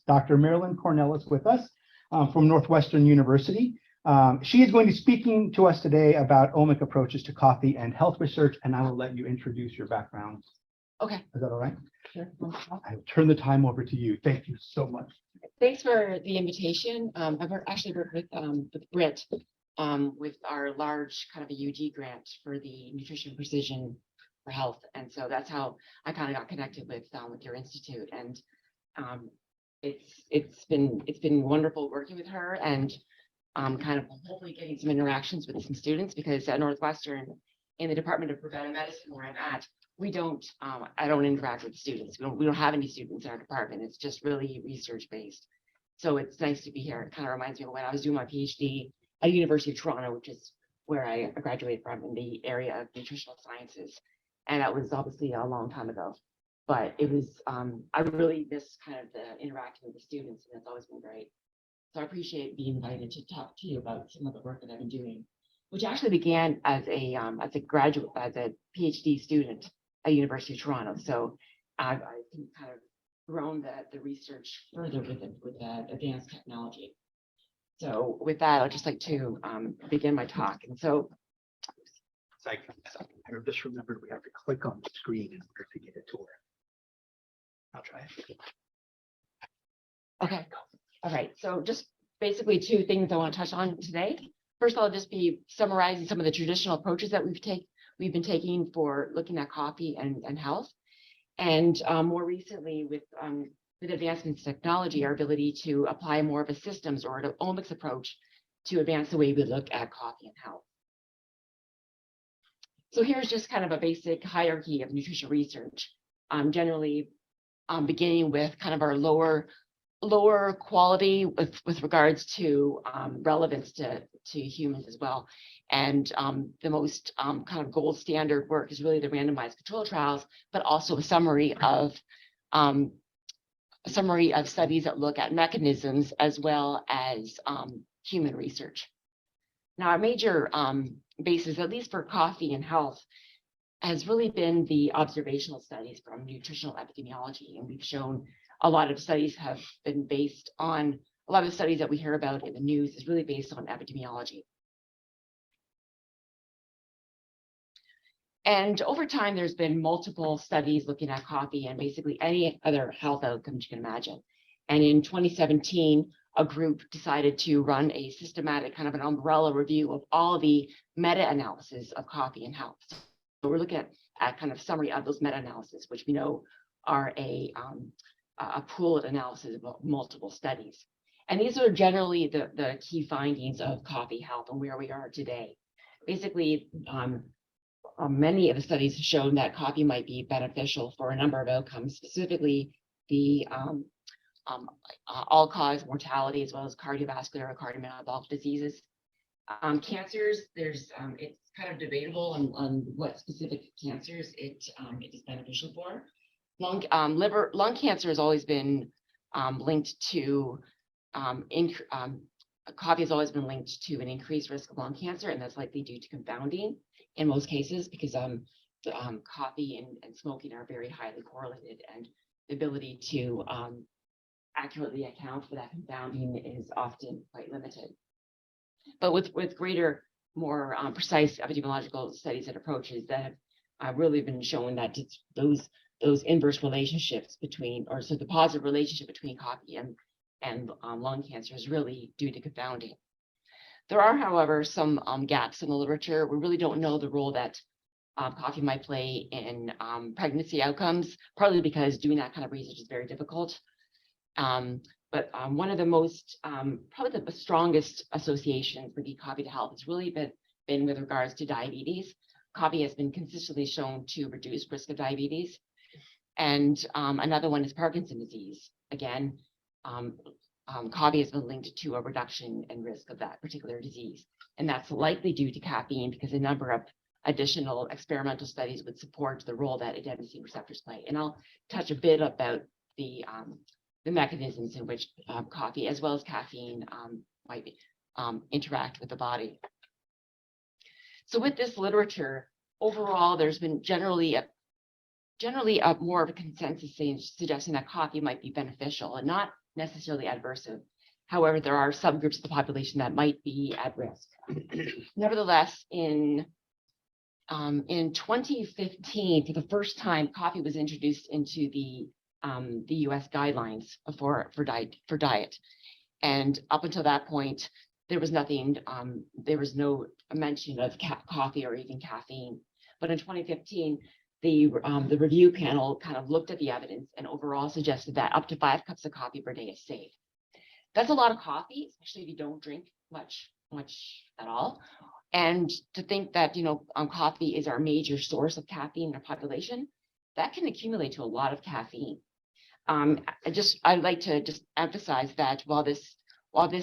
Dr. Marilyn Cornelis with us from Northwestern University. She is going to be speaking to us today about omic approaches to coffee and health research, and I will let you introduce your background. Okay. Is that all right? Sure. I will turn the time over to you. Thank you so much. Thanks for the invitation. I've actually worked with Britt with our large kind of a UG grant for the Nutrition Precision for Health, and so that's how I kind of got connected with your institute. And it's been wonderful working with her and kind of hopefully getting some interactions with some students, because at Northwestern in the Department of Preventive Medicine where I'm at, we don't I don't interact with students. We don't have any students in our department. It's just really research based. So it's nice to be here. It kind of reminds me of when I was doing my PhD at the University of Toronto, which is where I graduated from in the area of nutritional sciences. And that was obviously a long time ago. But it was I really miss kind of the interacting with the students, and it's always been great. So I appreciate being invited to talk to you about some of the work that I've been doing, which actually began as a PhD student at University of Toronto. So I've kind of grown the research further with advanced technology. So with that, I'd just like to begin my talk. And so I just remembered we have to click on the screen in order to get it to work. I'll try it. Okay. All right. So just basically two things I want to touch on today. First, I'll just be summarizing some of the traditional approaches that we've been taking for looking at coffee and health. And more recently with advancements in technology, our ability to apply more of a systems or an omics approach to advance the way we look at coffee and health. So here's just kind of a basic hierarchy of nutrition research. Generally beginning with kind of our lower quality with regards to relevance to humans as well. And the most kind of gold standard work is really the randomized control trials, but also a summary of studies that look at mechanisms as well as human research. Now, our major basis, at least for coffee and health, has really been the observational studies from nutritional epidemiology. And we've shown a lot of studies have been based on, a lot of the studies that we hear about in the news is really based on epidemiology. And over time, there's been multiple studies looking at coffee and basically any other health outcomes you can imagine. And in 2017, a group decided to run a systematic kind of an umbrella review of all the meta-analysis of coffee and health. So we're looking at kind of summary of those meta-analysis, which we know are a pooled analysis of multiple studies. And these are generally the key findings of coffee health and where we are today. Basically, many of the studies have shown that coffee might be beneficial for a number of outcomes, specifically the all-cause mortality, as well as cardiovascular or cardiometabolic diseases. Cancers, it's kind of debatable on what specific cancers it is beneficial for. Lung cancer has always been linked to coffee has always been linked to an increased risk of lung cancer, and that's likely due to confounding in most cases, because coffee and smoking are very highly correlated, and the ability to accurately account for that confounding is often quite limited. But with greater, more precise epidemiological studies and approaches that have really been shown that those inverse relationships between, or so the positive relationship between coffee and lung cancer is really due to confounding. There are, however, some gaps in the literature. We really don't know the role that coffee might play in pregnancy outcomes, partly because doing that kind of research is very difficult. But one of the most, probably the strongest associations with coffee to health has really been with regards to diabetes. Coffee has been consistently shown to reduce risk of diabetes. And another one is Parkinson's disease. Again, coffee has been linked to a reduction in risk of that particular disease. And that's likely due to caffeine, because a number of additional experimental studies would support the role that adenosine receptors play. And I'll touch a bit about the mechanisms in which coffee, as well as caffeine, might interact with the body. So with this literature, overall, there's been generally a more of a consensus suggesting that coffee might be beneficial, and not necessarily adverse. However, there are subgroups of the population that might be at risk. Nevertheless, in 2015, for the first time, coffee was introduced into the U.S. guidelines for diet, and up until that point, there was nothing. There was no mention of coffee or even caffeine. But in 2015, the review panel kind of looked at the evidence and overall suggested that up to 5 cups of coffee per day is safe. That's a lot of coffee, especially if you don't drink much at all. And to think that, coffee is our major source of caffeine in our population, that can accumulate to a lot of caffeine. I'd like to just emphasize that while this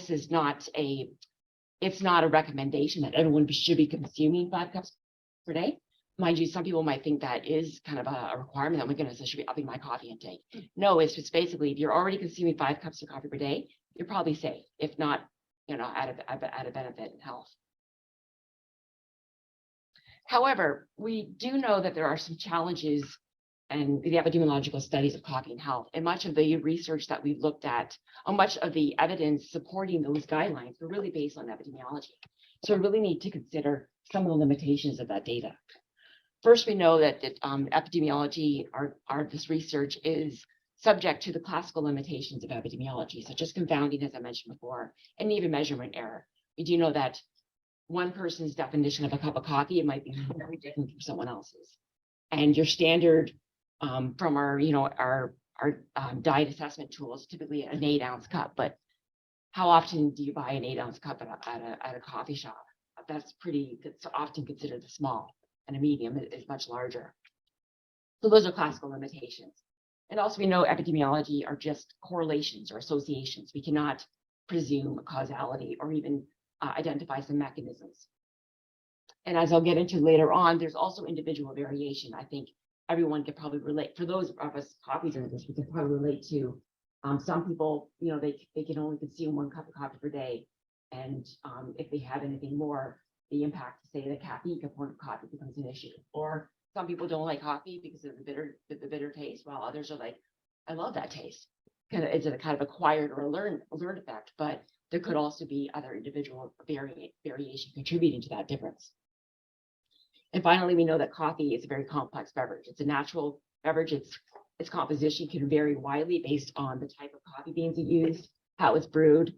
is not it's not a recommendation that everyone should be consuming 5 cups per day. Mind you, some people might think that is kind of a requirement. Oh my goodness, I should be upping my coffee intake. No, it's just basically if you're already consuming 5 cups of coffee per day, you're probably safe, if not, at a benefit in health. However, we do know that there are some challenges and the epidemiological studies of coffee and health, and much of the research that we've looked at, or much of the evidence supporting those guidelines, were really based on epidemiology. So we really need to consider some of the limitations of that data. First, we know that epidemiology, this research is subject to the classical limitations of epidemiology, such as confounding, as I mentioned before, and even measurement error. We do know that one person's definition of a cup of coffee, it might be very different from someone else's. And your standard from our diet assessment tools, typically an 8-ounce cup. But how often do you buy an 8-ounce cup at a coffee shop? That's often considered the small, and a medium is much larger. So those are classical limitations. And also we know epidemiology are just correlations or associations. We cannot presume causality or even identify some mechanisms. And as I'll get into later on, there's also individual variation. I think everyone can probably relate. For those of us coffee drinkers, we can probably relate to some people, they can only consume 1 cup of coffee per day. And if they have anything more, the impact, say, the caffeine component of coffee becomes an issue. Or some people don't like coffee because of the bitter taste, while others are like, I love that taste. It's a kind of acquired or a learned effect, but there could also be other individual variation contributing to that difference. And finally, we know that coffee is a very complex beverage. It's a natural beverage. Its composition can vary widely based on the type of coffee beans you use, how it's brewed,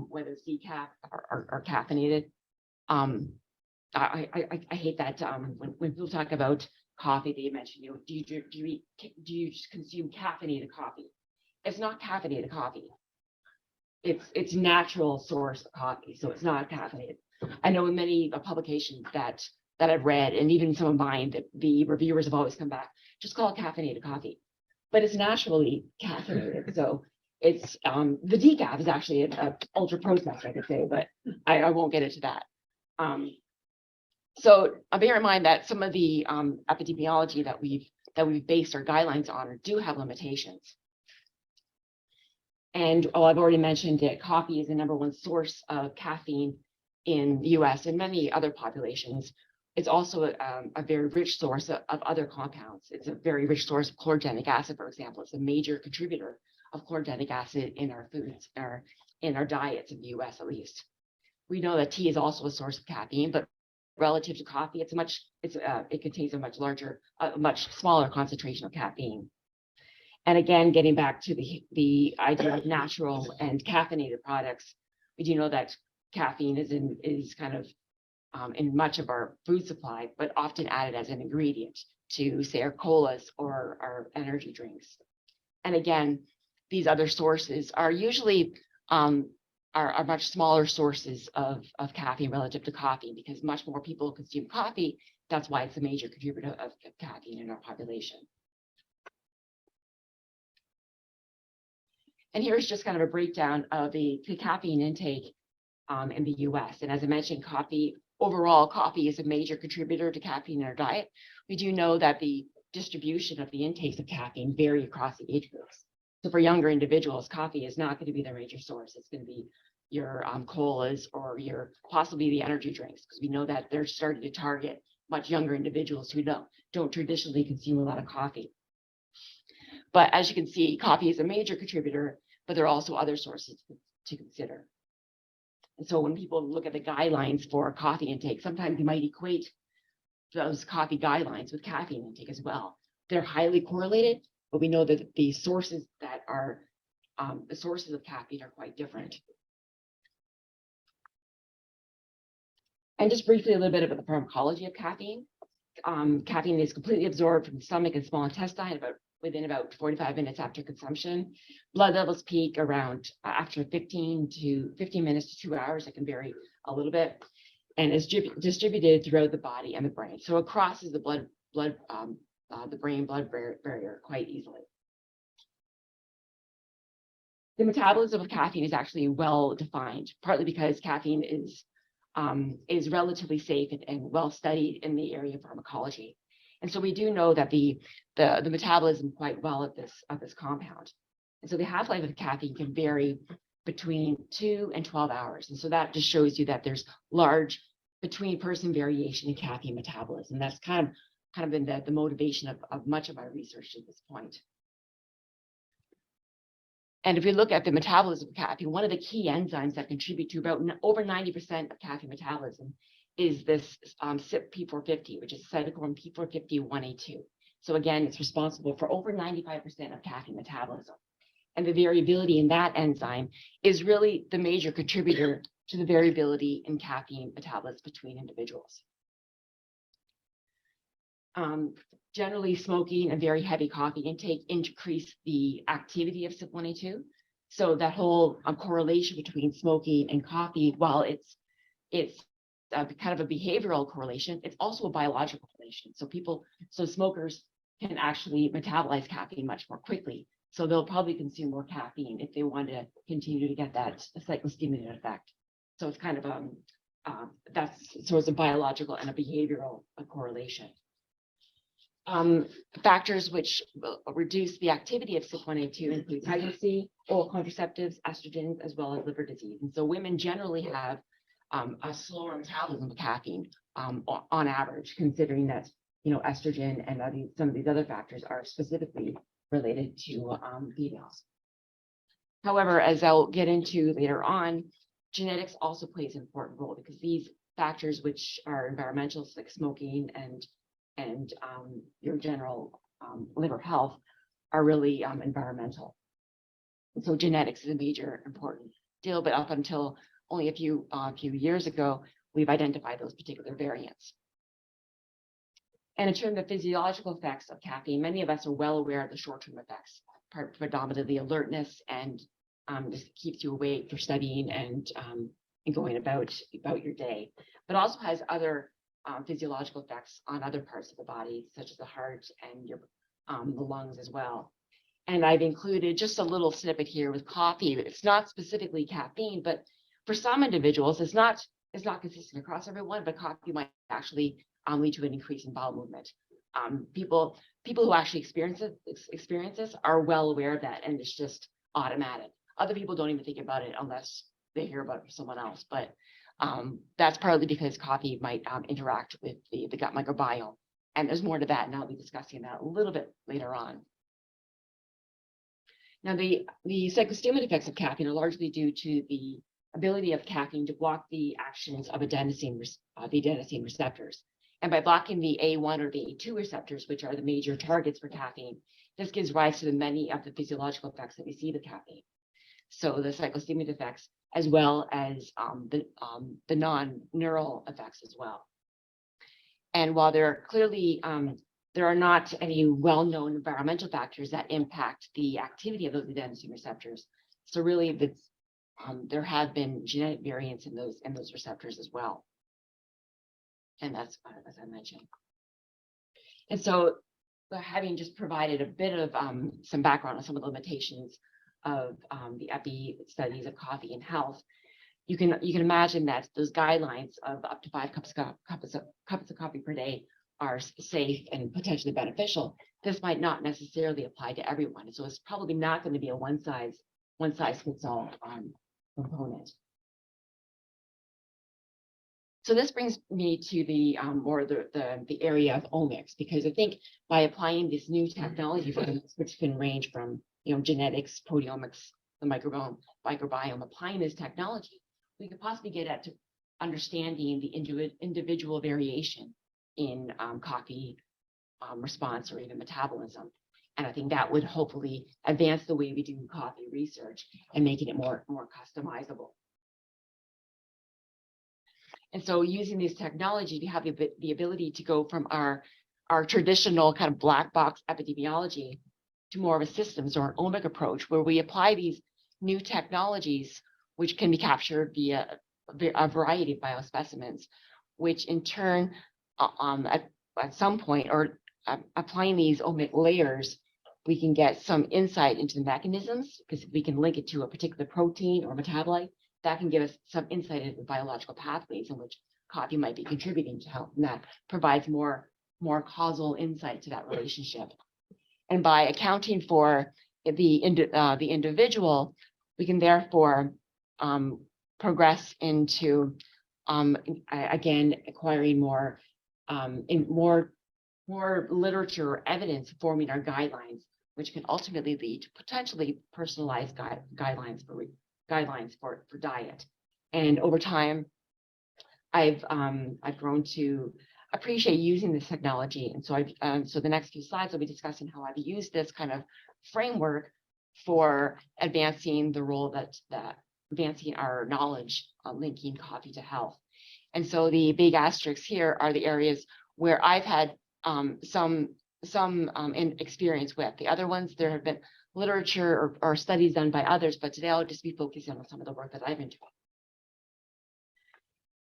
whether it's decaf or caffeinated. I hate that when people talk about coffee, they mention, do you consume caffeinated coffee? It's not caffeinated coffee. It's natural source of coffee, so it's not caffeinated. I know in many publications that I've read, and even some of mine, that the reviewers have always come back, just call it caffeinated coffee, but it's naturally caffeinated. So it's the decaf is actually an ultra processed, I could say, but I won't get into that. So bear in mind that some of the epidemiology that we've based our guidelines on do have limitations. And I've already mentioned that coffee is the #1 source of caffeine in the U.S. and many other populations. It's also a very rich source of other compounds. It's a very rich source of chlorogenic acid, for example. It's a major contributor of chlorogenic acid in our foods, or in our diets in the U.S. at least. We know that tea is also a source of caffeine, but relative to coffee, it contains a much smaller concentration of caffeine. And again, getting back to the idea of natural and caffeinated products, we do know that caffeine is kind of in much of our food supply, but often added as an ingredient to, say, our colas or our energy drinks. And again, these other sources are usually are much smaller sources of caffeine relative to coffee, because much more people consume coffee. That's why it's a major contributor of caffeine in our population. And here's just kind of a breakdown of the caffeine intake in the U.S. And as I mentioned, overall coffee is a major contributor to caffeine in our diet. We do know that the distribution of the intakes of caffeine vary across the age groups. So for younger individuals, coffee is not going to be their major source. It's going to be your colas or possibly the energy drinks, because we know that they're starting to target much younger individuals who don't traditionally consume a lot of coffee. But as you can see, coffee is a major contributor, but there are also other sources to consider. And so when people look at the guidelines for coffee intake, sometimes you might equate those coffee guidelines with caffeine intake as well. They're highly correlated, but we know that the sources that are the sources of caffeine are quite different. And just briefly, a little bit about the pharmacology of caffeine. Caffeine is completely absorbed from the stomach and small intestine within about 45 minutes after consumption. Blood levels peak around after 15 minutes to 2 hours. It can vary a little bit, and is distributed throughout the body and the brain. So it crosses the the brain-blood barrier quite easily. The metabolism of caffeine is actually well defined, partly because caffeine is relatively safe and well studied in the area of pharmacology. And so we do know that the metabolism quite well of this compound. And so the half-life of caffeine can vary between 2 and 12 hours. And so that just shows you that there's large between person variation in caffeine metabolism. That's kind of been the motivation of much of my research at this point. And if you look at the metabolism of caffeine, one of the key enzymes that contribute to about over 90% of caffeine metabolism is this CYP P450, which is cytochrome P450-1A2. So again, it's responsible for over 95% of caffeine metabolism. And the variability in that enzyme is really the major contributor to the variability in caffeine metabolism between individuals. Generally, smoking and very heavy coffee intake increase the activity of CYP1A2. So that whole correlation between smoking and coffee, while it's kind of a behavioral correlation, it's also a biological correlation. So smokers can actually metabolize caffeine much more quickly. So they'll probably consume more caffeine if they want to continue to get that cyclostimulant effect. So it's kind of it's a biological and a behavioral correlation. Factors which will reduce the activity of CYP1A2 include pregnancy, oral contraceptives, estrogens, as well as liver disease. And so women generally have a slower metabolism of caffeine on average, considering that estrogen and some of these other factors are specifically related to females. However, as I'll get into later on, genetics also plays an important role because these factors, which are environmental, like smoking and your general liver health, are really environmental. And so genetics is a major important deal, but up until only a few years ago, we've identified those particular variants. And in terms of physiological effects of caffeine, many of us are well aware of the short-term effects, predominantly alertness and just keeps you awake for studying and going about your day, but also has other physiological effects on other parts of the body, such as the heart and the lungs as well. And I've included just a little snippet here with coffee. It's not specifically caffeine, but for some individuals, it's not consistent across everyone, but coffee might actually lead to an increase in bowel movement. People who actually experience this are well aware of that, and it's just automatic. Other people don't even think about it unless they hear about it from someone else. But that's partly because coffee might interact with the gut microbiome. And there's more to that, and I'll be discussing that a little bit later on. Now, the cyclostimulant effects of caffeine are largely due to the ability of caffeine to block the actions of the adenosine receptors. And by blocking the A1 or the A2 receptors, which are the major targets for caffeine, this gives rise to many of the physiological effects that we see with caffeine. So the cyclostimulant effects, as well as the non-neural effects as well. And while there are clearly there are not any well-known environmental factors that impact the activity of those adenosine receptors, so really there have been genetic variants in those receptors as well. And that's as I mentioned. And so, having just provided a bit of some background on some of the limitations of the epi studies of coffee and health, you can imagine that those guidelines of up to 5 cups of coffee per day are safe and potentially beneficial. This might not necessarily apply to everyone, so it's probably not going to be a one size fits all component. So this brings me to the area of omics, because I think by applying this new technology, which can range from genetics, proteomics, microbiome. Applying this technology, we could possibly get at to understanding the individual variation in coffee response or even metabolism. And I think that would hopefully advance the way we do coffee research and making it more customizable. And so using this technology, we have the ability to go from our traditional kind of black box epidemiology to more of a systems or an omic approach, where we apply these new technologies, which can be captured via a variety of biospecimens, which in turn, at some point, or applying these omic layers, we can get some insight into the mechanisms, because we can link it to a particular protein or metabolite. That can give us some insight into the biological pathways in which coffee might be contributing to health, and that provides more causal insight to that relationship. And by accounting for the individual, we can therefore progress into again acquiring more literature or evidence forming our guidelines, which can ultimately lead to potentially personalized guidelines for diet. And over time, I've grown to appreciate using this technology. And so so the next few slides will be discussing how I've used this kind of framework for advancing the role that advancing our knowledge on linking coffee to health. And so the big asterisks here are the areas where I've had some experience with. The other ones, there have been literature or studies done by others, but today I'll just be focusing on some of the work that I've been doing.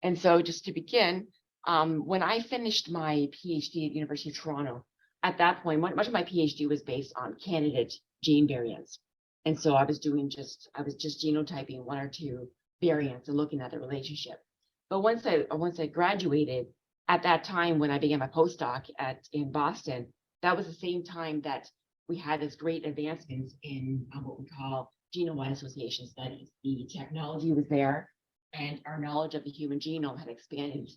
And so just to begin, when I finished my PhD at the University of Toronto, at that point, much of my PhD was based on candidate gene variants. And so I was just genotyping one or two variants and looking at the relationship. But once I graduated, at that time when I began my postdoc in Boston, that was the same time that we had this great advancements in what we call genome-wide association studies. The technology was there, and our knowledge of the human genome had expanded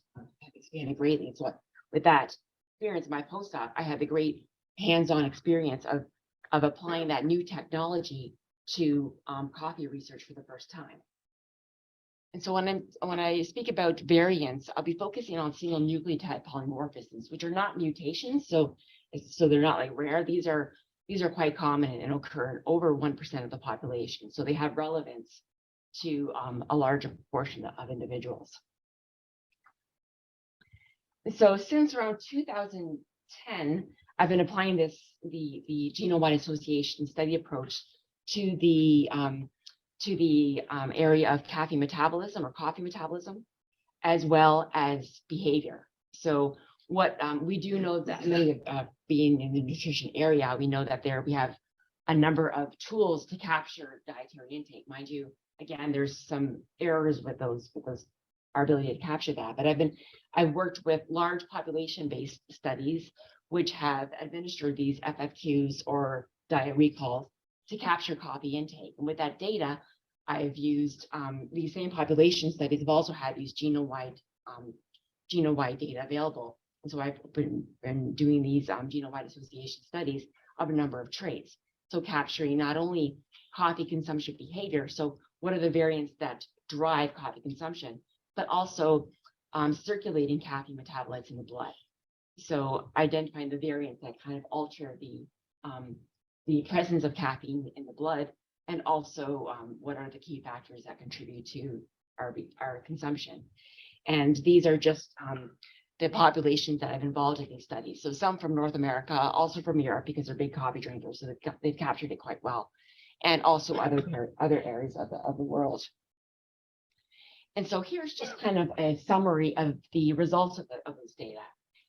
greatly. And so with that experience in my postdoc, I had the great hands-on experience of applying that new technology to coffee research for the first time. And so when I speak about variants, I'll be focusing on single nucleotide polymorphisms, which are not mutations, so they're not like rare. These are quite common and occur in over 1% of the population. So they have relevance to a larger proportion of individuals. So since around 2010, I've been applying the genome-wide association study approach to the area of caffeine metabolism or coffee metabolism, as well as behavior. So what we do know that being in the nutrition area, we know that we have a number of tools to capture dietary intake. Mind you, again, there's some errors with those, our ability to capture that. But I've worked with large population-based studies which have administered these FFQs or diet recalls to capture coffee intake. And with that data, I've used these same population studies have also had these genome-wide data available. And so I've been doing these genome-wide association studies of a number of traits. So capturing not only coffee consumption behavior, so what are the variants that drive coffee consumption, but also circulating caffeine metabolites in the blood. So identifying the variants that kind of alter the presence of caffeine in the blood, and also what are the key factors that contribute to our consumption. And these are just the populations that I've involved in these studies. So some from North America, also from Europe, because they're big coffee drinkers, so they've captured it quite well, and also other areas of the world. And so here's just kind of a summary of the results of this data.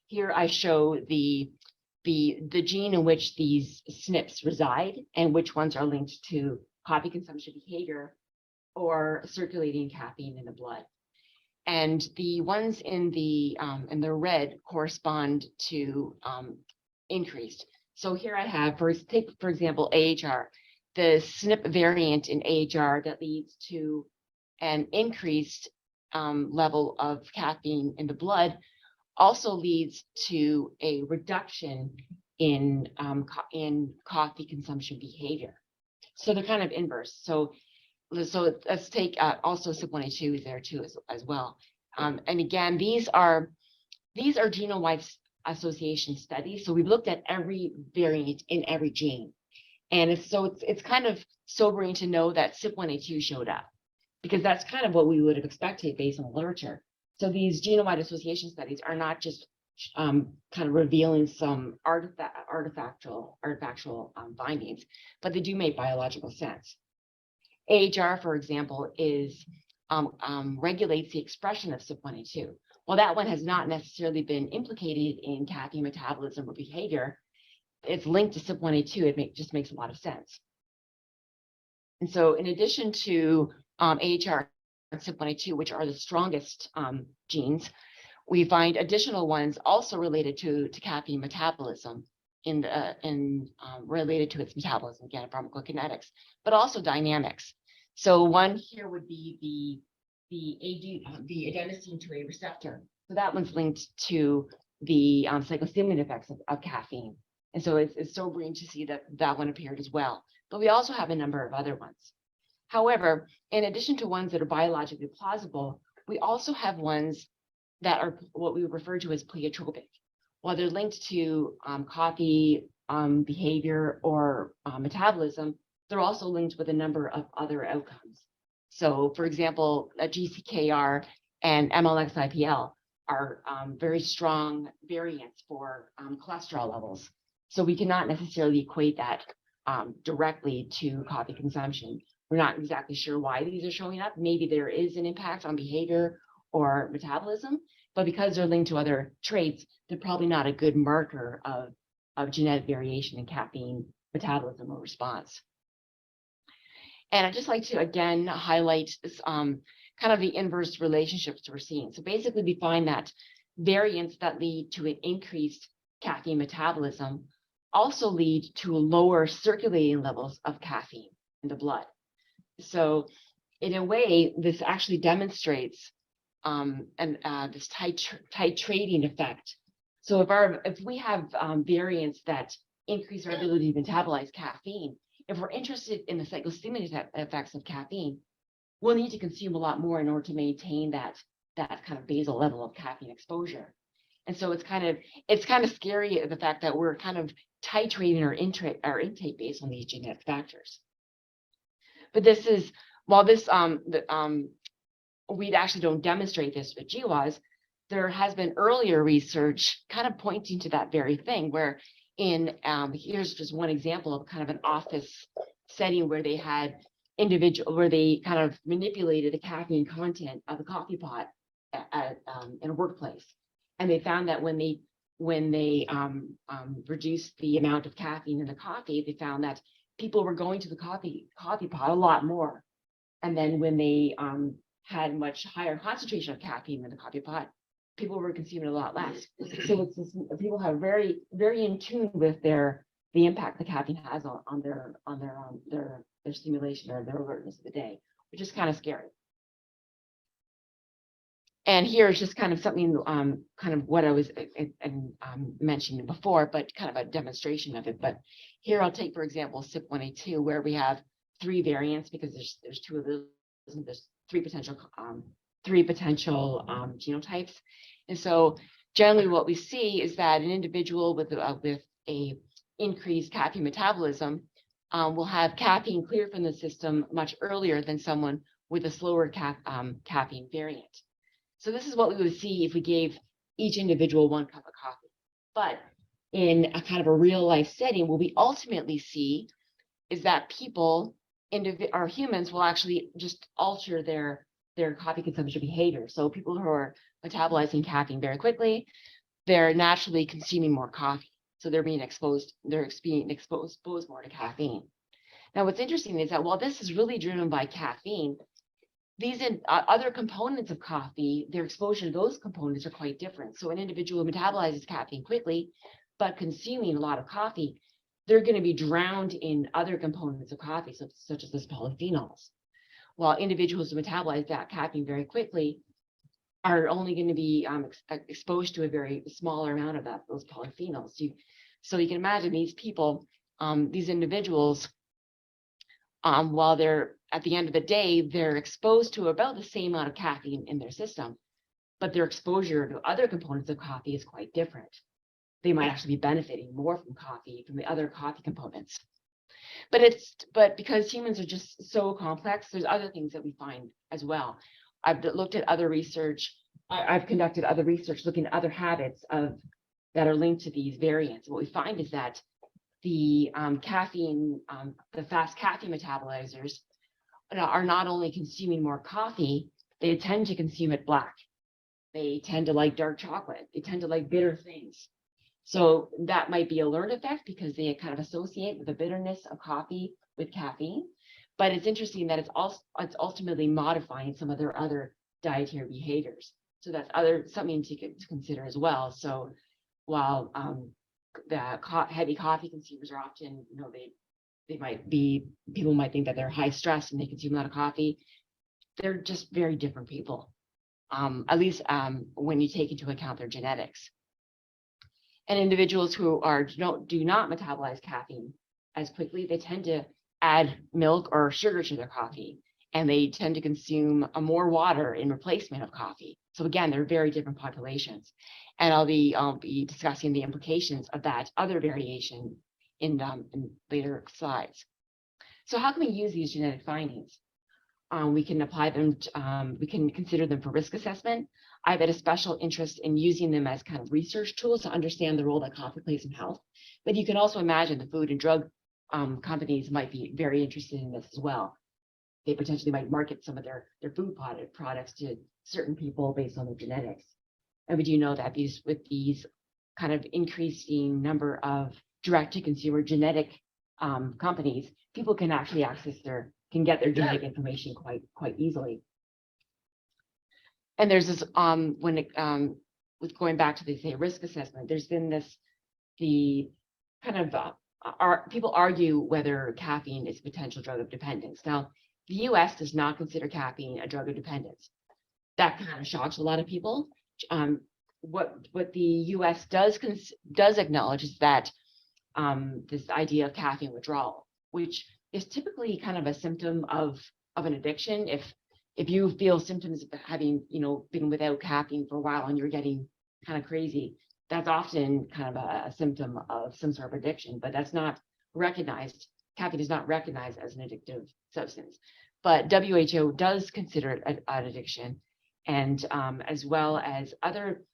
Here I show the gene in which these SNPs reside and which ones are linked to coffee consumption behavior or circulating caffeine in the blood. And the ones in the red correspond to increased. So here I have, take for example, AHR, the SNP variant in AHR that leads to an increased level of caffeine in the blood also leads to a reduction in coffee consumption behavior. So they're kind of inverse. So so let's take also CYP1A2 is there too as well. And again, these are genome-wide association studies. So we've looked at every variant in every gene. And it's kind of sobering to know that CYP1A2 showed up, because that's kind of what we would have expected based on the literature. So these genome-wide association studies are not just kind of revealing some artifactual findings, but they do make biological sense. AHR, for example, regulates the expression of CYP1A2. Well, that one has not necessarily been implicated in caffeine metabolism or behavior. It's linked to CYP1A2. It just makes a lot of sense. And so, in addition to AHR and CYP1A2, which are the strongest genes, we find additional ones also related to caffeine metabolism related to its metabolism, again, pharmacokinetics, but also dynamics. So one here would be the adenosine 2A receptor. So that one's linked to the psychostimulant effects of caffeine. And so it's sobering to see that one appeared as well. But we also have a number of other ones. However, in addition to ones that are biologically plausible, we also have ones that are what we refer to as pleiotropic. While they're linked to coffee behavior or metabolism, they're also linked with a number of other outcomes. So, for example, GCKR and MLX-IPL are very strong variants for cholesterol levels. So we cannot necessarily equate that directly to coffee consumption. We're not exactly sure why these are showing up. Maybe there is an impact on behavior or metabolism, but because they're linked to other traits, they're probably not a good marker of genetic variation in caffeine metabolism or response. And I'd just like to, again, highlight this kind of the inverse relationships we're seeing. So basically, we find that variants that lead to an increased caffeine metabolism also lead to lower circulating levels of caffeine in the blood. So in a way, this actually demonstrates this titrating effect. So if we have variants that increase our ability to metabolize caffeine, if we're interested in the psychostimulant effects of caffeine, we'll need to consume a lot more in order to maintain that kind of basal level of caffeine exposure. And so it's kind of scary, the fact that we're kind of titrating our intake based on these genetic factors. But this is, while this we actually don't demonstrate this with GWAS, there has been earlier research kind of pointing to that very thing, where here's just one example of kind of an office setting where they had where they kind of manipulated the caffeine content of the coffee pot in a workplace. And they found that when they reduced the amount of caffeine in the coffee, they found that people were going to the coffee pot a lot more. And then when they had much higher concentration of caffeine in the coffee pot, people were consuming a lot less. So it's just, people have very, very in tune with the impact the caffeine has on their stimulation or their alertness of the day, which is kind of scary. And here is just kind of something, kind of what I was mentioning before, but kind of a demonstration of it. But here I'll take, for example, CYP1A2, where we have 3 variants, because there's 2 of those, and there's 3 potential genotypes. And so generally what we see is that an individual with a increased caffeine metabolism will have caffeine clear from the system much earlier than someone with a slower caffeine variant. So this is what we would see if we gave each individual 1 cup of coffee. But in a kind of a real life setting, what we ultimately see is that humans will actually just alter their coffee consumption behavior. So people who are metabolizing caffeine very quickly, they're naturally consuming more coffee. So they're being exposed more to caffeine. Now, what's interesting is that while this is really driven by caffeine, these other components of coffee, their exposure to those components are quite different. So an individual who metabolizes caffeine quickly, but consuming a lot of coffee, they're going to be drowned in other components of coffee, such as those polyphenols. While individuals who metabolize that caffeine very quickly are only going to be exposed to a very smaller amount of those polyphenols. So you can imagine these people, these individuals while they're at the end of the day, they're exposed to about the same amount of caffeine in their system, but their exposure to other components of coffee is quite different. They might actually be benefiting more from coffee, from the other coffee components. But because humans are just so complex, there's other things that we find as well. I've looked at other research. I've conducted other research looking at other habits that are linked to these variants. What we find is that the caffeine, the fast caffeine metabolizers are not only consuming more coffee, they tend to consume it black. They tend to like dark chocolate. They tend to like bitter things. So that might be a learned effect because they kind of associate with the bitterness of coffee with caffeine. But it's interesting that it's ultimately modifying some of their other dietary behaviors. So that's something to consider as well. So while the heavy coffee consumers are often, people might think that they're high stress and they consume a lot of coffee. They're just very different people, at least when you take into account their genetics. And individuals who do not metabolize caffeine as quickly, they tend to add milk or sugar to their coffee, and they tend to consume more water in replacement of coffee. So again, they're very different populations. And I'll be discussing the implications of that other variation in later slides. So how can we use these genetic findings? We can apply them, we can consider them for risk assessment. I've had a special interest in using them as kind of research tools to understand the role that coffee plays in health. But you can also imagine the food and drug companies might be very interested in this as well. They potentially might market some of their food products to certain people based on their genetics. And we do know that with these kind of increasing number of direct-to-consumer genetic companies, people can actually can get their genetic information quite easily. And there's this with going back to the risk assessment, there's been the kind of people argue whether caffeine is a potential drug of dependence. Now, the U.S. does not consider caffeine a drug of dependence. That kind of shocks a lot of people. What the U.S. does acknowledge is that this idea of caffeine withdrawal, which is typically kind of a symptom of an addiction. If you feel symptoms of having, been without caffeine for a while and you're getting kind of crazy, that's often kind of a symptom of some sort of addiction, but that's not recognized. Caffeine is not recognized as an addictive substance, but WHO does consider it an addiction, and as well as other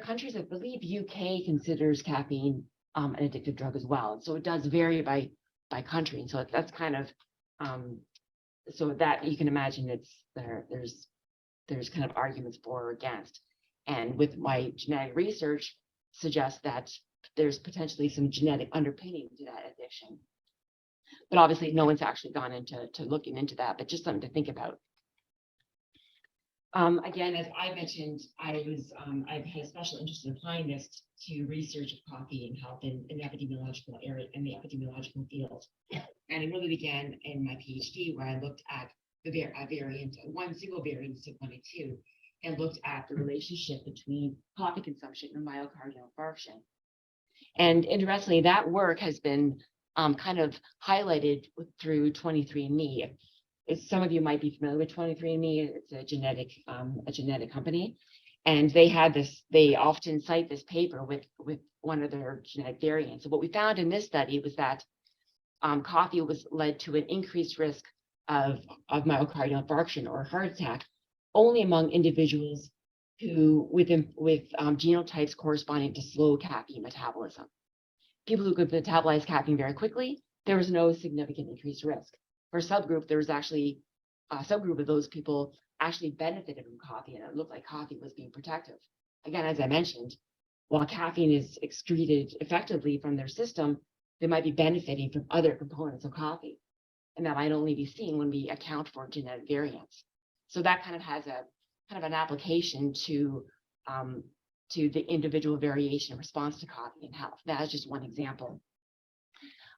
countries. I believe UK considers caffeine an addictive drug as well. So it does vary by country, and so that's kind of so that you can imagine there's kind of arguments for or against. And with my genetic research suggests that there's potentially some genetic underpinning to that addiction. But obviously no one's actually gone into looking into that, but just something to think about. Again, as I mentioned, I've had a special interest in applying this to research of coffee and health in the epidemiological area and the epidemiological field. And it really began in my PhD, where I looked at one single variant, SIG1A2, and looked at the relationship between coffee consumption and myocardial infarction. And interestingly, that work has been kind of highlighted through 23andMe. Some of you might be familiar with 23andMe. It's a genetic company, and they often cite this paper with one of their genetic variants. So what we found in this study was that coffee led to an increased risk of myocardial infarction or heart attack only among individuals who with genotypes corresponding to slow caffeine metabolism. People who could metabolize caffeine very quickly, there was no significant increased risk. For a subgroup, there was actually a subgroup of those people actually benefited from coffee, and it looked like coffee was being protective. Again, as I mentioned, while caffeine is excreted effectively from their system, they might be benefiting from other components of coffee. And that might only be seen when we account for genetic variants. So that kind of has an application to the individual variation in response to coffee and health. That is just one example.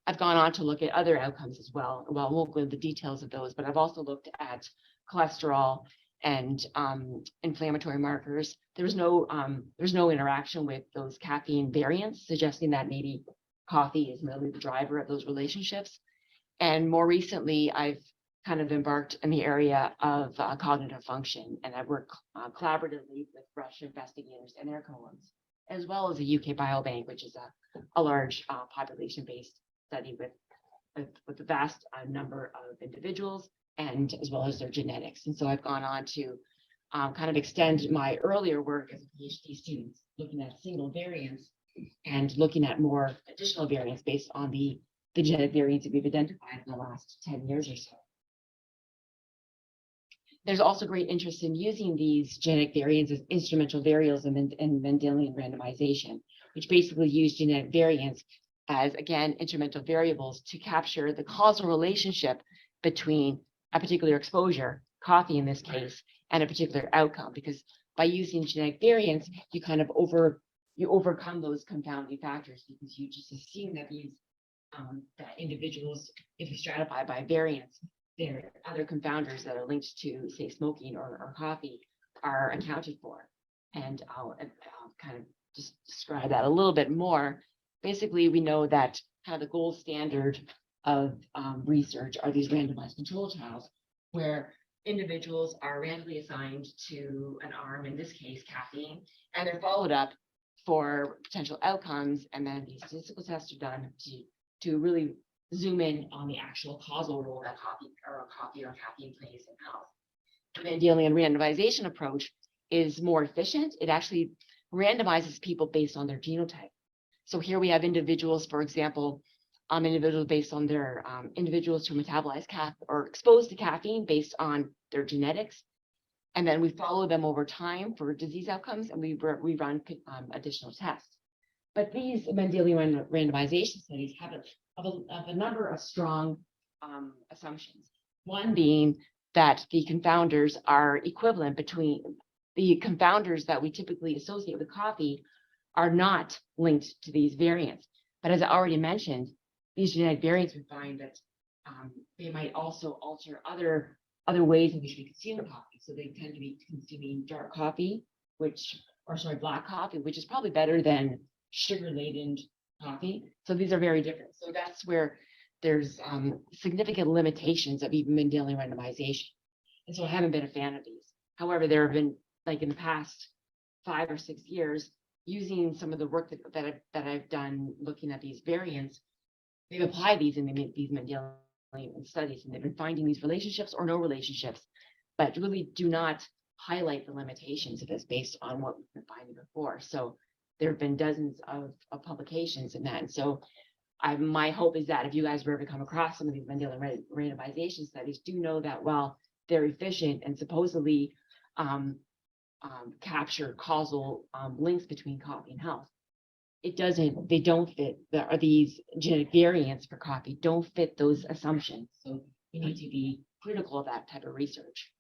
I've gone on to look at other outcomes as well. Well, I won't go into the details of those, but I've also looked at cholesterol and inflammatory markers. There's no interaction with those caffeine variants, suggesting that maybe coffee is merely the driver of those relationships. And more recently, I've kind of embarked in the area of cognitive function, and I work collaboratively with Rush investigators and their co-ops, as well as a UK Biobank, which is a large population-based study with a vast number of individuals and as well as their genetics. And so I've gone on to kind of extend my earlier work as a PhD student, looking at single variants and looking at more additional variants based on the genetic variants that we've identified in the last 10 years or so. There's also great interest in using these genetic variants as instrumental variables in Mendelian randomization, which basically use genetic variants as, again, instrumental variables to capture the causal relationship between a particular exposure, coffee in this case, and a particular outcome. Because by using genetic variants, you kind of overcome those confounding factors, because you just assume that these that individuals, if you stratify by variants, there are other confounders that are linked to, say, smoking or coffee are accounted for. And I'll kind of just describe that a little bit more. Basically, we know that kind of the gold standard of research are these randomized control trials, where individuals are randomly assigned to an arm, in this case, caffeine, and they're followed up for potential outcomes, and then these statistical tests are done to really zoom in on the actual causal role that coffee or caffeine plays in health. The Mendelian randomization approach is more efficient. It actually randomizes people based on their genotype. So here we have individuals, for example, individuals based on their individuals who metabolize or exposed to caffeine based on their genetics. And then we follow them over time for disease outcomes, and we run additional tests. But these Mendelian randomization studies have a number of strong assumptions. One being that the confounders are equivalent between the confounders that we typically associate with coffee are not linked to these variants. But as I already mentioned, these genetic variants we find that they might also alter other ways in which we consume coffee. So they tend to be consuming dark coffee, black coffee, which is probably better than sugar-laden coffee. So these are very different. So that's where there's significant limitations of even Mendelian randomization. And so I haven't been a fan of these. However, there have been, like in the past 5 or 6 years, using some of the work that I've done looking at these variants, they've applied these in these Mendelian studies, and they've been finding these relationships or no relationships, but really do not highlight the limitations of this based on what we've been finding before. So there have been dozens of publications in that. And so my hope is that if you guys ever come across some of these Mendelian randomization studies, do know that while they're efficient and supposedly capture causal links between coffee and health, they don't fit, these genetic variants for coffee don't fit those assumptions. So you need to be critical of that type of research.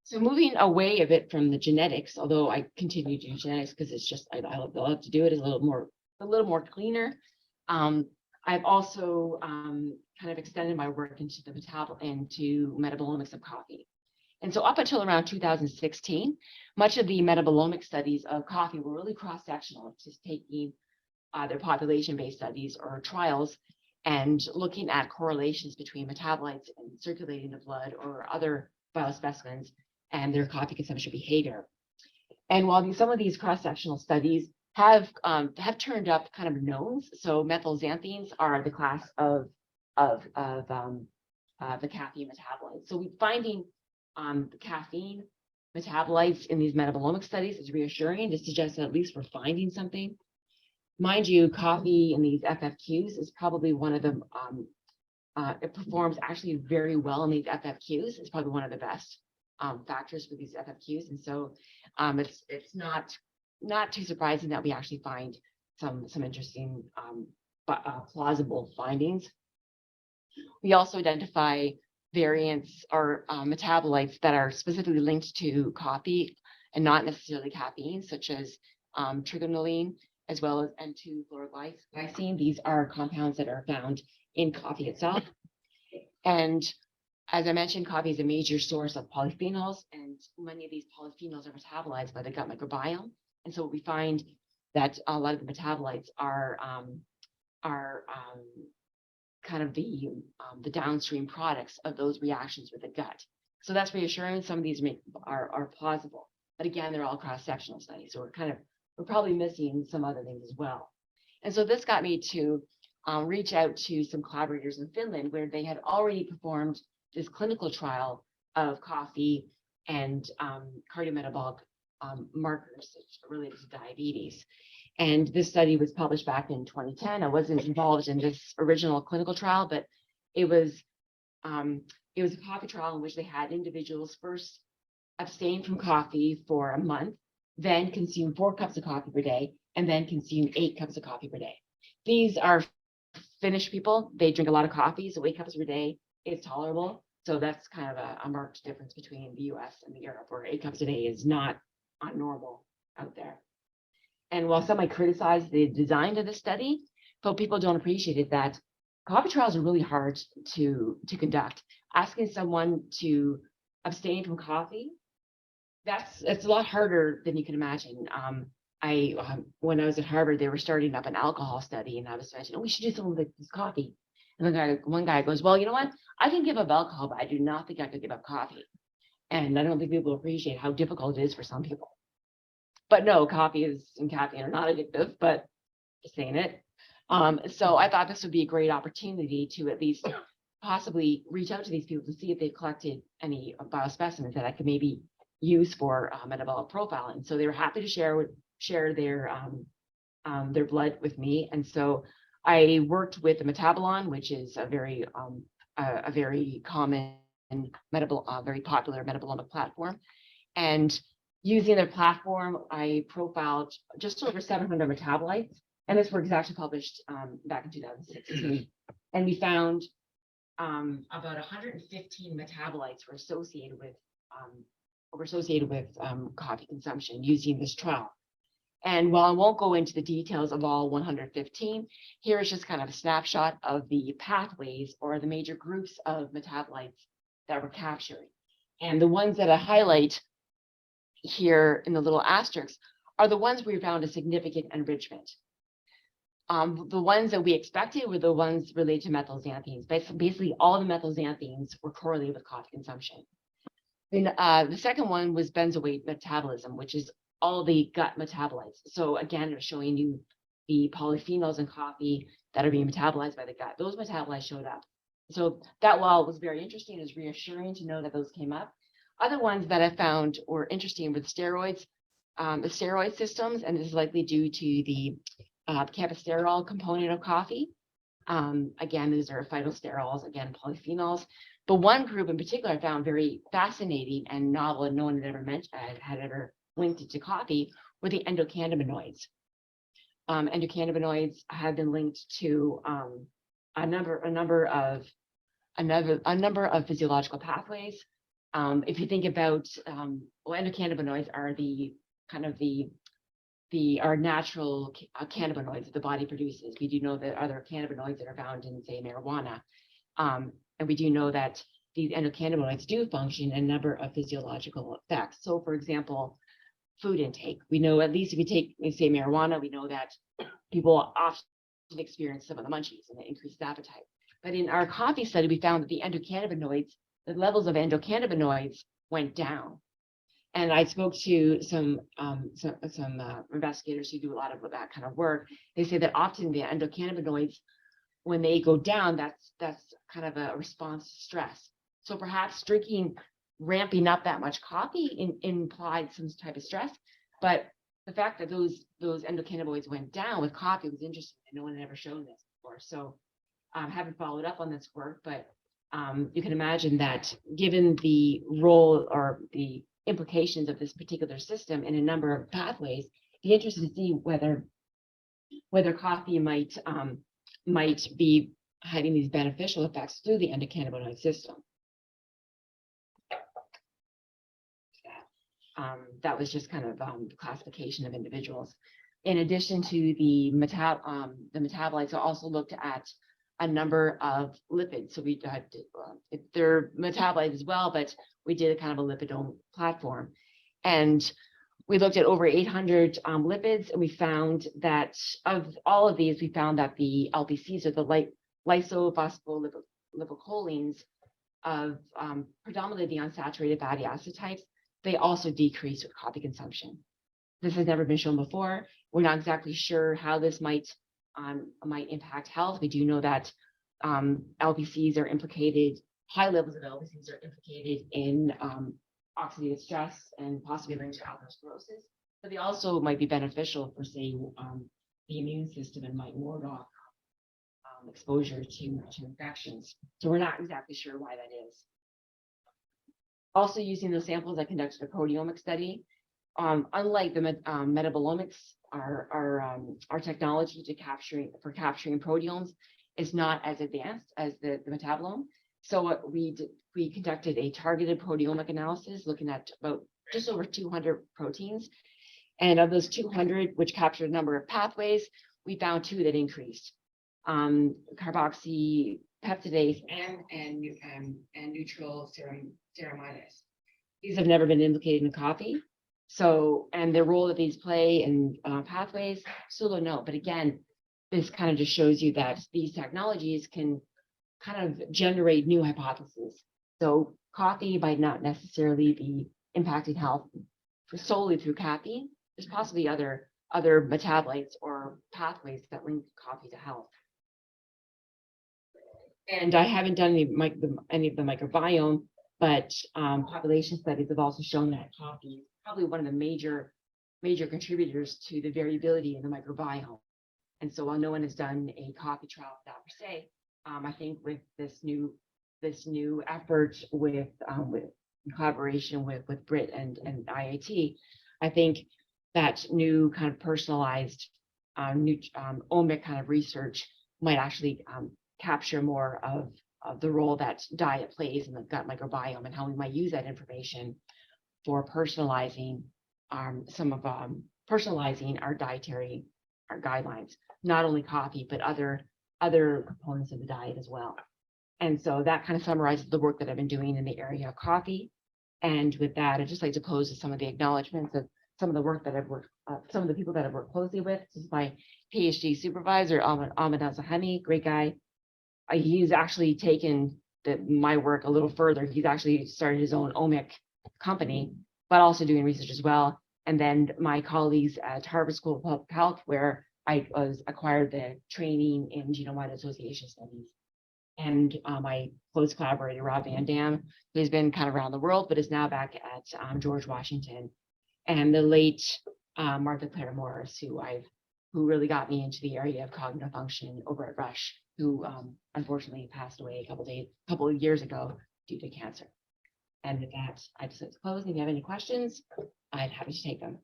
So moving away a bit from the genetics, although I continue to do genetics because it's just, I love to do it, is a little more cleaner. I've also kind of extended my work into metabolomics of coffee. And so up until around 2016, much of the metabolomic studies of coffee were really cross-sectional, just taking their population-based studies or trials and looking at correlations between metabolites and circulating in the blood or other biospecimens and their coffee consumption behavior. And while some of these cross-sectional studies have turned up kind of knowns, so methylxanthines are the class of the caffeine metabolites. So we're finding caffeine metabolites in these metabolomic studies is reassuring to suggest that at least we're finding something. Mind you, coffee in these FFQs is probably one of them. It performs actually very well in these FFQs. It's probably one of the best factors for these FFQs, and so it's not too surprising that we actually find some interesting plausible findings. We also identify variants or metabolites that are specifically linked to coffee and not necessarily caffeine, such as trigonelline, as well as N2-fluoroglycine. These are compounds that are found in coffee itself. And as I mentioned, coffee is a major source of polyphenols, and many of these polyphenols are metabolized by the gut microbiome. And so we find that a lot of the metabolites are kind of the downstream products of those reactions with the gut. So that's reassuring. Some of these are plausible, but again, they're all cross-sectional studies. So we're probably missing some other things as well. And so this got me to reach out to some collaborators in Finland where they had already performed this clinical trial of coffee and cardiometabolic markers related to diabetes. And this study was published back in 2010. I wasn't involved in this original clinical trial, but it was a coffee trial in which they had individuals first abstain from coffee for a month, then consume 4 cups of coffee per day, and then consume 8 cups of coffee per day. These are Finnish people. They drink a lot of coffee, so 8 cups per day is tolerable. So that's kind of a marked difference between the US and Europe, where 8 cups a day is not normal out there. And while some might criticize the design of the study, but people don't appreciate it that coffee trials are really hard to conduct. Asking someone to abstain from coffee, it's a lot harder than you can imagine. When I was at Harvard, they were starting up an alcohol study, and I was mentioning, oh, we should do something with this coffee. And one guy goes, well, you know what? I can give up alcohol, but I do not think I could give up coffee. And I don't think people appreciate how difficult it is for some people. But no, coffee and caffeine are not addictive, but just saying it. So I thought this would be a great opportunity to at least possibly reach out to these people to see if they've collected any biospecimens that I could maybe use for metabolic profiling. So they were happy to share their blood with me. And so I worked with the Metabolon, which is a very common very popular metabolomic platform. And using their platform, I profiled just over 700 metabolites. And this work is actually published back in 2016. And we found about 115 metabolites were associated with coffee consumption using this trial. And while I won't go into the details of all 115, here is just kind of a snapshot of the pathways or the major groups of metabolites that we're capturing. And the ones that I highlight here in the little asterisks are the ones we found a significant enrichment. The ones that we expected were the ones related to methylxanthines. Basically, all the methylxanthines were correlated with coffee consumption. And the second one was benzoate metabolism, which is all the gut metabolites. So again, they're showing you the polyphenols in coffee that are being metabolized by the gut. Those metabolites showed up. So that, while it was very interesting, is reassuring to know that those came up. Other ones that I found were interesting with steroids, the steroid systems, and this is likely due to the camphosterol component of coffee. Again, these are phytosterols, again, polyphenols. But one group in particular I found very fascinating and novel, and no one had ever linked it to coffee, were the endocannabinoids. Endocannabinoids have been linked to a number of physiological pathways. If you think about, endocannabinoids are our natural cannabinoids that the body produces. We do know that other cannabinoids that are found in, say, marijuana. And we do know that these endocannabinoids do function in a number of physiological effects. So, for example, food intake. We know, at least if you take, say, marijuana, we know that people often experience some of the munchies and it increases appetite. But in our coffee study, we found that the levels of endocannabinoids went down. And I spoke to some investigators who do a lot of that kind of work. They say that often the endocannabinoids, when they go down, that's kind of a response to stress. So perhaps ramping up that much coffee implied some type of stress. But the fact that those endocannabinoids went down with coffee was interesting. No one had ever shown this before. So I haven't followed up on this work, but you can imagine that given the role or the implications of this particular system in a number of pathways, be interested to see whether coffee might be having these beneficial effects through the endocannabinoid system. That was just kind of the classification of individuals. In addition to the metabolites, I also looked at a number of lipids. So we they're metabolites as well, but we did a kind of a lipidome platform. And we looked at over 800 lipids, and we found that of all of these, we found that the LPCs, or the lysophospholipidolines of predominantly the unsaturated fatty acid types, they also decrease with coffee consumption. This has never been shown before. We're not exactly sure how this might impact health. We do know that LPCs are implicated, high levels of LPCs are implicated in oxidative stress and possibly linked to atherosclerosis, but they also might be beneficial for, say, the immune system and might ward off exposure to infections. So we're not exactly sure why that is. Also, using those samples, I conducted a proteomic study. Unlike the metabolomics, our technology for capturing proteomes is not as advanced as the metabolome. So what we conducted a targeted proteomic analysis looking at about just over 200 proteins. And of those 200, which captured a number of pathways, we found 2 that increased. Carboxypeptidase and neutral ceramidase. These have never been implicated in coffee. So, and the role that these play in pathways, still don't know. But again, this kind of just shows you that these technologies can kind of generate new hypotheses. So coffee might not necessarily be impacting health solely through caffeine. There's possibly other metabolites or pathways that link coffee to health. And I haven't done any of the microbiome, but population studies have also shown that coffee is probably one of the major contributors to the variability in the microbiome. And so while no one has done a coffee trial of that per se, I think with this new effort with in collaboration with Brit and IIT, I think that new kind of personalized omic kind of research might actually capture more of the role that diet plays in the gut microbiome and how we might use that information for personalizing personalizing our dietary guidelines, not only coffee, but other components of the diet as well. And so that kind of summarizes the work that I've been doing in the area of coffee. And with that, I'd just like to close with some of the acknowledgments of some of the work that I've worked, some of the people that I've worked closely with. This is my PhD supervisor, Ahmed Al-Zahani, great guy. He's actually taken my work a little further. He's actually started his own omic company, but also doing research as well. And then my colleagues at Harvard School of Public Health, where I acquired the training in genome-wide association studies. And my close collaborator, Rob Van Dam, who's been kind of around the world, but is now back at George Washington. And the late Martha Claire Morris, who really got me into the area of cognitive function over at Rush, who unfortunately passed away a couple of years ago due to cancer. And with that, I just like to close. If you have any questions, I'd happy to take them.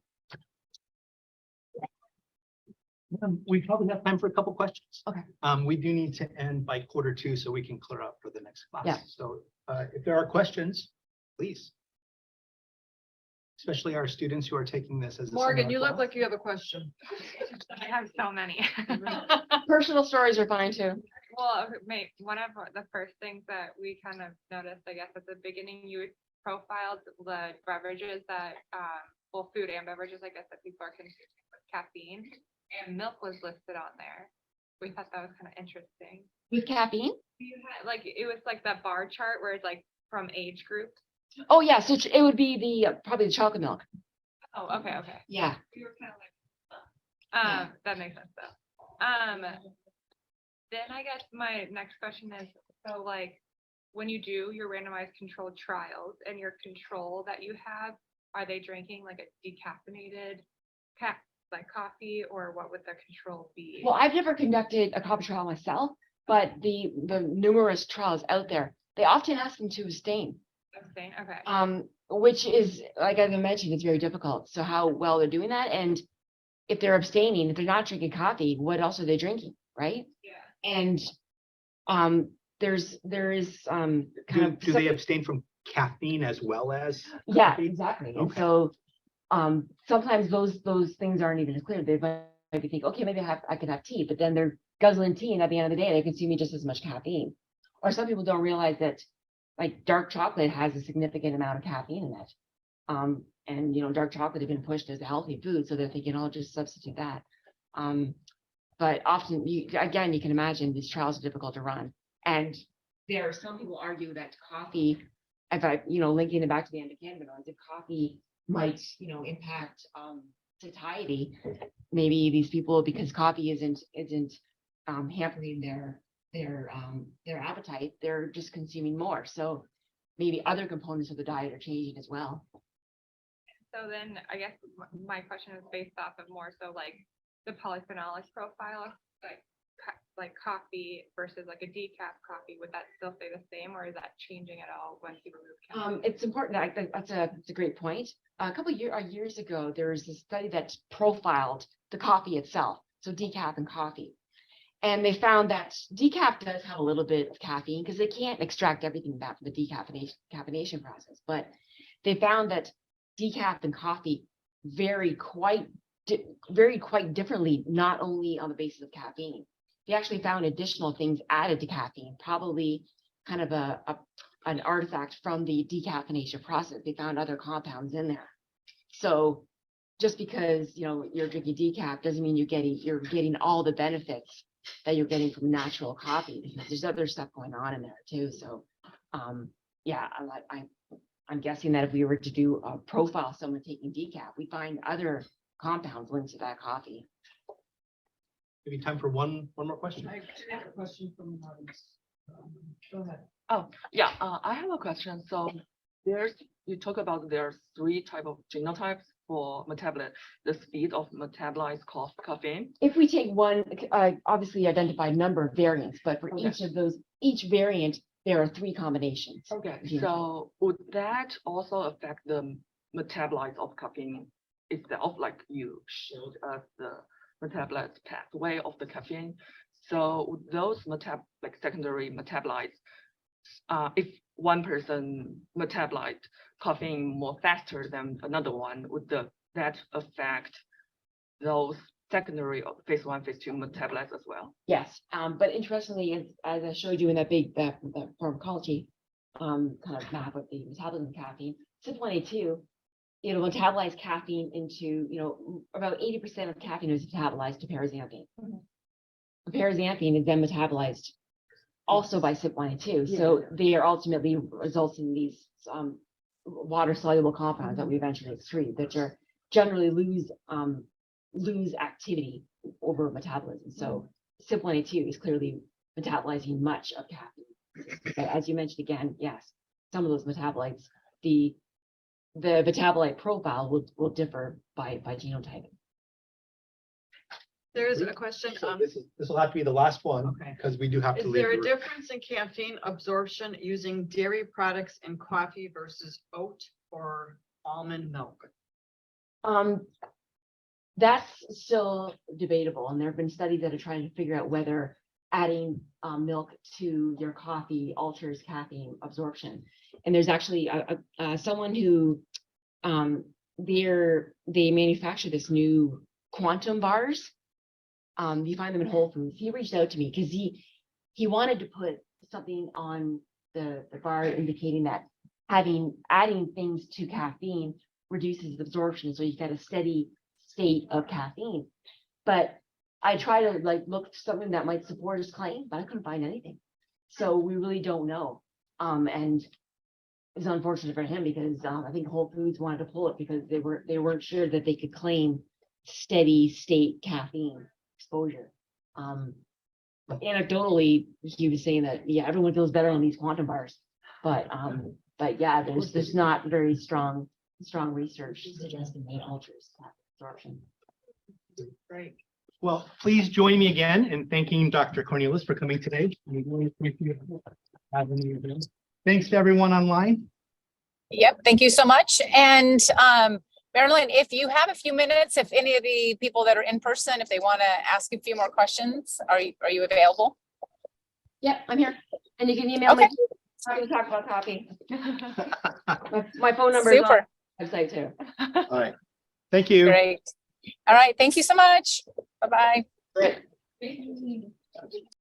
We probably have time for a couple questions. Okay. We do need to end by 1:45 so we can clear up for the next class. Yeah. So if there are questions, please. Especially our students who are taking this as a Morgan, seminar you look class. like you have a question. I have so many. Personal stories are fine too. Well, one of the first things that we kind of noticed, I guess, at the beginning, you profiled the beverages that, well, food and beverages, I guess, that people are consuming with caffeine, and milk was listed on there. We thought that was kind of interesting. With caffeine? You had, like, it was like that bar chart where it's like from age groups. Oh yeah, so it would be the probably the chocolate milk. Oh, okay. Yeah. We were kind of like, that makes sense though. Then I guess my next question is, so like when you do your randomized controlled trials and your control that you have, are they drinking like a decaffeinated like coffee, or what would the control be? Well, I've never conducted a coffee trial myself, but the numerous trials out there, they often ask them to abstain. Abstain, okay. Which is, like I mentioned, it's very difficult. So how well they're doing that, and if they're abstaining, if they're not drinking coffee, what else are they drinking, right? Yeah. And there is kind of Do they abstain from caffeine as well as yeah, coffee? exactly. Okay. And so sometimes those things aren't even clear. They might think, okay, maybe I could have tea, but then they're guzzling tea, and at the end of the day, they're consuming just as much caffeine. Or some people don't realize that like dark chocolate has a significant amount of caffeine in it. And dark chocolate has been pushed as a healthy food, so they're thinking, I'll just substitute that. but often you can imagine these trials are difficult to run. And there are some people argue that coffee, if I, linking it back to the endocannabinoids, if coffee might, impact satiety, maybe these people, because coffee isn't hampering their appetite, they're just consuming more. So maybe other components of the diet are changing as well. So then I guess my question is based off of more so like the polyphenolic profile, like coffee versus like a decaf coffee. Would that still stay the same, or is that changing at all once you remove caffeine? It's important. That's a great point. A couple of years ago, there was a study that profiled the coffee itself, so decaf and coffee. And they found that decaf does have a little bit of caffeine because they can't extract everything back from the decaffeination process. But they found that decaf and coffee vary quite differently, not only on the basis of caffeine. They actually found additional things added to caffeine, probably kind of an artifact from the decaffeination process. They found other compounds in there. So just because you're drinking decaf doesn't mean you're getting all the benefits that you're getting from natural coffee, because there's other stuff going on in there too. So yeah, I'm guessing that if we were to do a profile of someone taking decaf, we find other compounds linked to that coffee. Maybe time for one more question. I have a question from the audience. Go ahead. Oh, yeah, I have a question. So you talk about there's 3 types of genotypes for metabolite, the speed of metabolize caffeine. If we take one, obviously identified number of variants, but for Okay. each variant, there are 3 combinations. Okay, Yeah. so would that also affect the metabolites of caffeine itself, like you showed us the metabolite pathway of the caffeine? So would those secondary metabolites, if one person metabolite caffeine more faster than another one, would that affect those secondary of phase 1, phase 2 metabolites as well? Yes, but interestingly, as I showed you in that big that pharmacology kind of map of the metabolism of caffeine, CYP1A2, it'll metabolize caffeine into, about 80% of caffeine is metabolized to paraxanthine. Paraxanthine is then metabolized also by CYP1A2. So they are ultimately results in these water soluble compounds that we eventually excrete, that are generally lose activity over metabolism. So CYP1A2 is clearly metabolizing much of caffeine. But as you mentioned again, yes, some of those metabolites, the metabolite profile will differ by genotype. There's a question. So this will have to be the last one, Okay. because we do have to Is leave. there a the room. difference in caffeine absorption using dairy products in coffee versus oat or almond milk? That's still debatable, and there have been studies that are trying to figure out whether adding milk to your coffee alters caffeine absorption. And there's actually someone who they manufacture this new quantum bars. You find them in Whole Foods. He reached out to me because he wanted to put something on the bar indicating that adding things to caffeine reduces absorption, so you get a steady state of caffeine. But I try to look for something that might support his claim, but I couldn't find anything. So we really don't know. And it's unfortunate for him because I think Whole Foods wanted to pull it because they weren't sure that they could claim steady state caffeine exposure. But anecdotally, he was saying that everyone feels better on these quantum bars. But yeah, there's not very strong research suggesting that it alters absorption. Right. Well, please join me again in thanking Dr. Cornelis for coming today. We really appreciate having you here. Thanks to everyone online. Yep, thank you so much. And Marilyn, if you have a few minutes, if any of the people that are in person, if they want to ask a few more questions, are you available? Yeah, I'm here. And you can email me. Happy to talk about coffee. my phone number is on Super. the website too. All right. Thank you. Great. All right. Thank you so much. Bye-bye. Great.